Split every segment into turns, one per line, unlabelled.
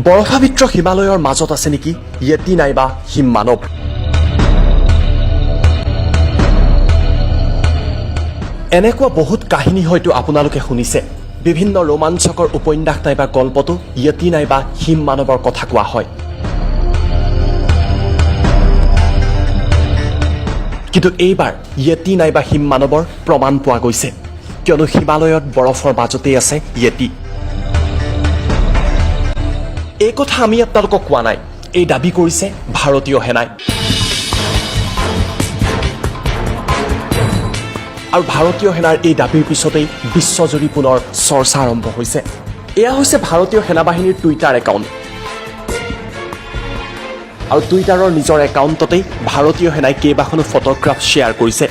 বৰফাবৃত হিমালয়ৰ মাজত আছে নেকি য়েতি নাইবা হিম মানৱ। এনেকুৱা বহুত কাহিনী হয়তো আপোনালোকে শুনিছে। বিভিন্ন ৰোমাঞ্চকৰ উপন্যাস নাইবা গল্পতো য়েতি নাইবা হিম মানৱৰ কথা কোৱা হয়। কিন্তু এইবাৰ য়েতি নাইবা হিম মানৱৰ প্ৰমাণ পোৱা গৈছে, কিয়নো হিমালয়ত বৰফৰ মাজতেই আছে য়েতি। এই কথা আমি আপোনালোকক কোৱা নাই, এই দাবী কৰিছে ভাৰতীয় সেনাই। আৰু ভাৰতীয় সেনাৰ এই দাবীৰ পিছতেই বিশ্বজুৰি পুনৰ চৰ্চা আৰম্ভ হৈছে। এয়া হৈছে ভাৰতীয় সেনাবাহিনীৰ টুইটাৰ একাউণ্ট। আৰু টুইটাৰৰ নিজৰ একাউণ্টতেই ভাৰতীয় সেনাই কেইবাখনো ফটোগ্ৰাফ শ্বেয়াৰ কৰিছে।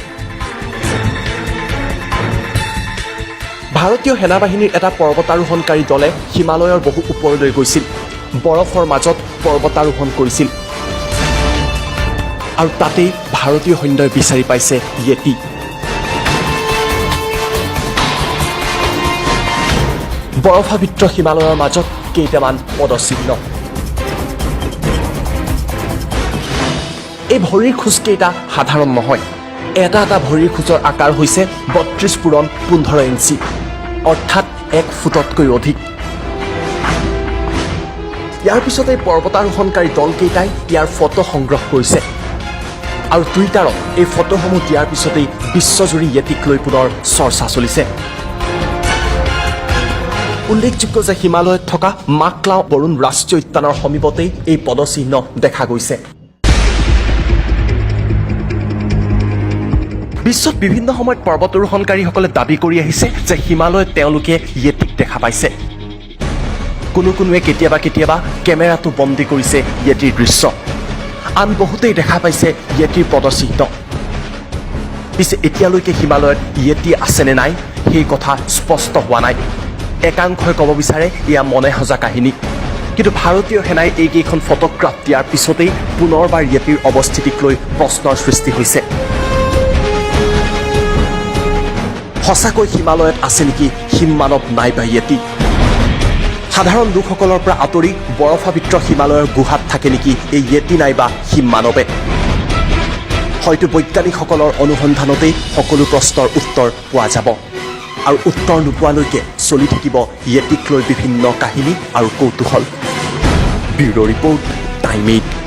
ভাৰতীয় সেনাবাহিনীৰ এটা পৰ্বতাৰোহণকাৰী দলে হিমালয়ৰ বহু ওপৰলৈ গৈছিল, বৰফৰ মাজত পৰ্বতাৰোহণ কৰিছিল। আৰু তাতেই ভাৰতীয় সৈন্যই বিচাৰি পাইছে য়েতি। বৰফাবৃত হিমালয়ৰ মাজত কেইটামান পদচিহ্ন। এই ভৰিৰ খোজকেইটা সাধাৰণ নহয়। এটা এটা ভৰিৰ খোজৰ আকাৰ হৈছে 32.15 ইঞ্চি, অৰ্থাৎ 1 ফুটতকৈ অধিক। ইয়াৰ পিছতে পৰ্বতাৰোহণকাৰী দলকেইটাই ইয়াৰ ফটো সংগ্ৰহ কৰিছে। আৰু টুইটাৰত এই ফটোসমূহ দিয়াৰ পিছতেই বিশ্বজুৰি য়েতিক লৈ পুনৰ চৰ্চা চলিছে। উল্লেখযোগ্য যে হিমালয়ত থকা মাকলাও বৰুণ ৰাষ্ট্ৰীয় উদ্যানৰ সমীপতেই এই পদচিহ্ন দেখা গৈছে। বিশ্বত বিভিন্ন সময়ত পৰ্বতাৰোহণকাৰীসকলে দাবী কৰি আহিছে যে হিমালয়ত তেওঁলোকে য়েতিক দেখা পাইছে। কোনোৱে কেতিয়াবা কেতিয়াবা কেমেৰাটো বন্দী কৰিছে য়েতিৰ দৃশ্য। আন বহুতেই দেখা পাইছে য়েতিৰ পদচিহ্ন। পিছে এতিয়ালৈকে হিমালয়ত য়েতি আছেনে নাই সেই কথা স্পষ্ট হোৱা নাই। একাংশই ক'ব বিচাৰে এয়া মনে সজা কাহিনী। কিন্তু ভাৰতীয় সেনাই এইকেইখন ফটোগ্ৰাফ দিয়াৰ পিছতেই পুনৰবাৰ য়েতিৰ অৱস্থিতিক লৈ প্ৰশ্নৰ সৃষ্টি হৈছে। সঁচাকৈ হিমালয়ত আছে নেকি হিম মানৱ নাইবা য়েতি? সাধাৰণ লোকসকলৰ পৰা আঁতৰি বৰফাবৃত হিমালয়ৰ গুহাত থাকে নেকি এই য়েতি নাইবা হিম মানৱে? হয়তো বৈজ্ঞানিকসকলৰ অনুসন্ধানতেই সকলো প্ৰশ্নৰ উত্তৰ পোৱা যাব। আৰু উত্তৰ নোপোৱালৈকে চলি থাকিব য়েতিক লৈ বিভিন্ন কাহিনী আৰু কৌতূহল। Bureau' report, time 8।